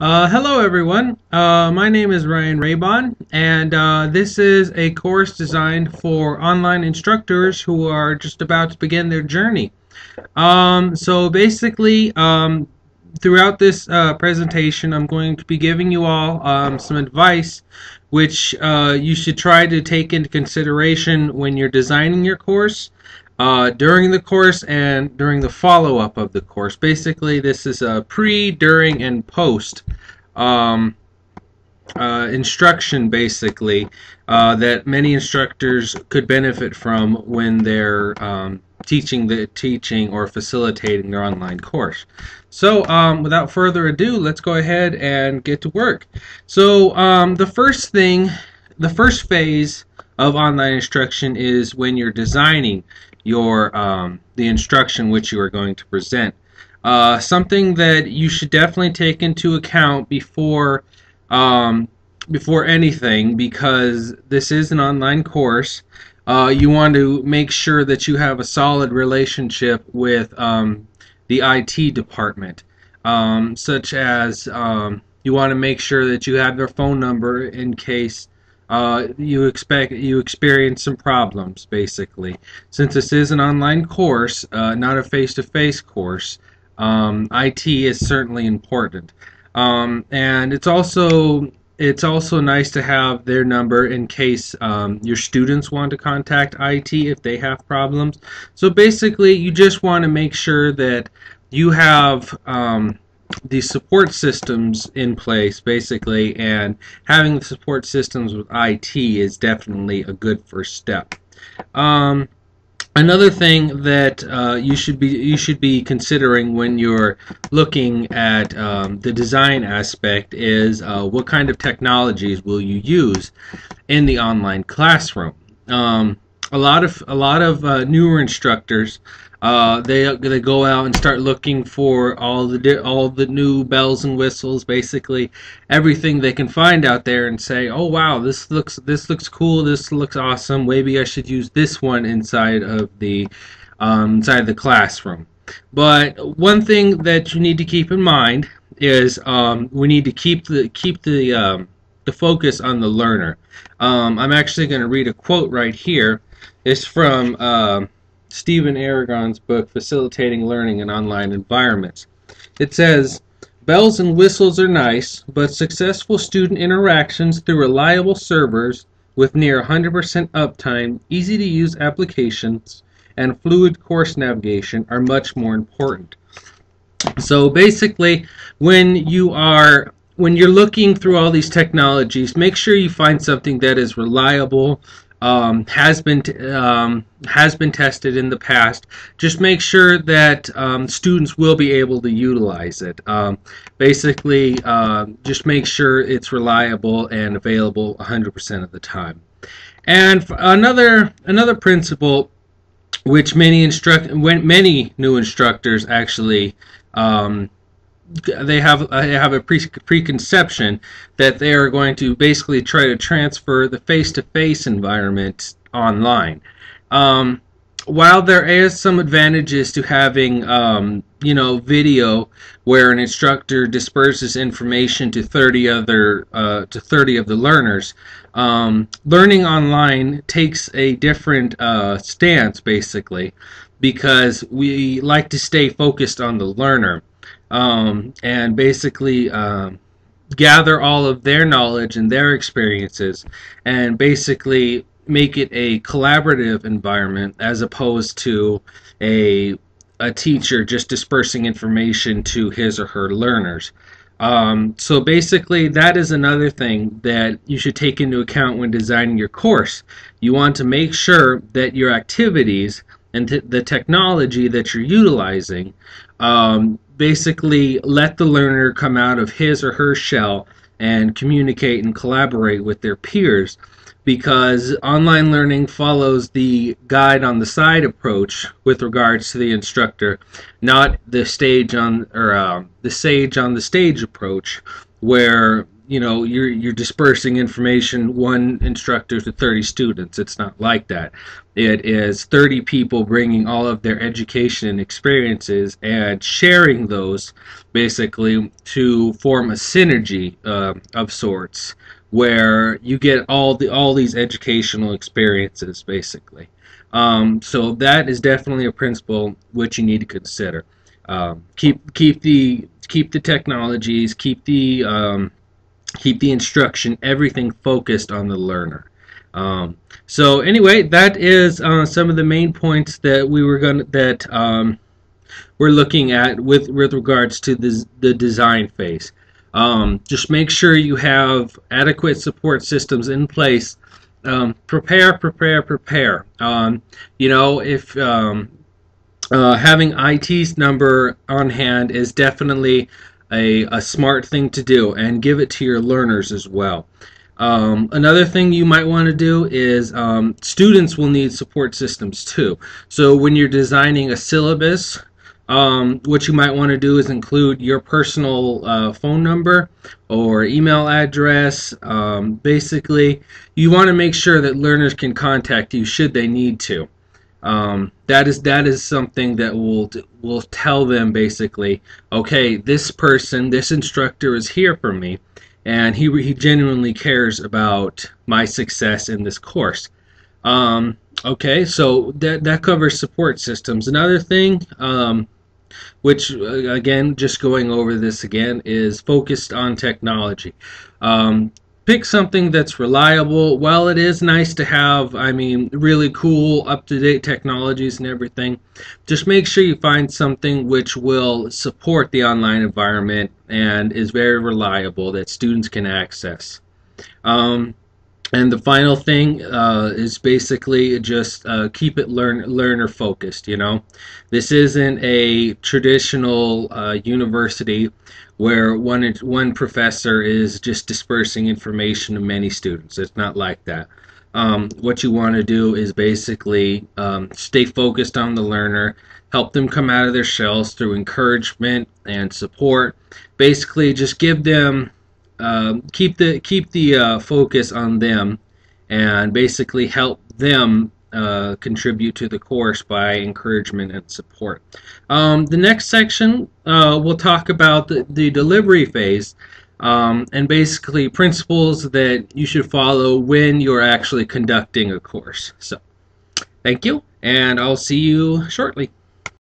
Hello everyone. My name is Ryan Raybon, and this is a course designed for online instructors who are just about to begin their journey. So basically, throughout this presentation, I'm going to be giving you all some advice which you should try to take into consideration when you're designing your course, during the course, and during the follow-up of the course. Basically, this is a pre, during, and post um, instruction, basically, that many instructors could benefit from when they're teaching or facilitating their online course. So without further ado, let's go ahead and get to work. So the first phase of online instruction is when you're designing your the instruction which you are going to present. Something that you should definitely take into account before anything, because this is an online course. You want to make sure that you have a solid relationship with the IT department, such as you want to make sure that you have their phone number in case you experience some problems. Basically, since this is an online course, not a face-to-face course, IT is certainly important, and it's also nice to have their number in case your students want to contact IT if they have problems. So basically, you just want to make sure that you have the support systems in place, basically, and having the support systems with IT is definitely a good first step. Another thing that you should be considering when you're looking at the design aspect is what kind of technologies will you use in the online classroom. A lot of newer instructors, they go out and start looking for all the new bells and whistles, basically everything they can find out there, and say, oh wow, this looks cool, this looks awesome, maybe I should use this one inside of the classroom. But one thing that you need to keep in mind is we need to keep the focus on the learner. I'm actually going to read a quote right here. It's from Stephen Aragon's book, Facilitating Learning in Online Environments. It says, bells and whistles are nice, but successful student interactions through reliable servers with near 100% uptime, easy-to-use applications, and fluid course navigation are much more important. So basically, when you're looking through all these technologies, make sure you find something that is reliable, has been tested in the past. Just make sure that students will be able to utilize it. Basically, just make sure it's reliable and available 100% of the time. And another principle which many new instructors actually they have a preconception that they are going to basically try to transfer the face-to-face environment online. While there is some advantages to having video where an instructor disperses information to 30 of the learners, learning online takes a different stance, basically, because we like to stay focused on the learner. And basically gather all of their knowledge and their experiences, and basically make it a collaborative environment, as opposed to a teacher just dispersing information to his or her learners. So basically, that is another thing that you should take into account when designing your course. You want to make sure that your activities and the technology that you're utilizing basically let the learner come out of his or her shell and communicate and collaborate with their peers, because online learning follows the guide on the side approach with regards to the instructor, not the sage on the stage approach, where you're dispersing information, one instructor to 30 students. It's not like that. It is 30 people bringing all of their education and experiences and sharing those basically to form a synergy of sorts where you get all these educational experiences basically. So that is definitely a principle which you need to consider. Keep the technologies, keep the instruction, everything focused on the learner. So anyway, that is some of the main points that we're looking at with regards to the design phase. Just make sure you have adequate support systems in place. Prepare. If having IT's number on hand is definitely a smart thing to do, and give it to your learners as well. Another thing you might want to do is students will need support systems too. So when you're designing a syllabus, what you might want to do is include your personal phone number or email address. Basically, you want to make sure that learners can contact you should they need to. That is something that will tell them basically, okay, this instructor is here for me, and he genuinely cares about my success in this course. Okay, so that covers support systems. Another thing, which again, just going over this again, is focused on technology. Pick something that's reliable. While it is nice to have, really cool, up-to-date technologies and everything, just make sure you find something which will support the online environment and is very reliable that students can access. And the final thing is basically just keep it learner focused. This isn't a traditional university where one professor is just dispersing information to many students. It's not like that. What you want to do is basically stay focused on the learner, help them come out of their shells through encouragement and support. Basically, just give them keep the focus on them, and basically help them contribute to the course by encouragement and support. The next section we'll talk about the delivery phase, and basically principles that you should follow when you're actually conducting a course. So thank you, and I'll see you shortly.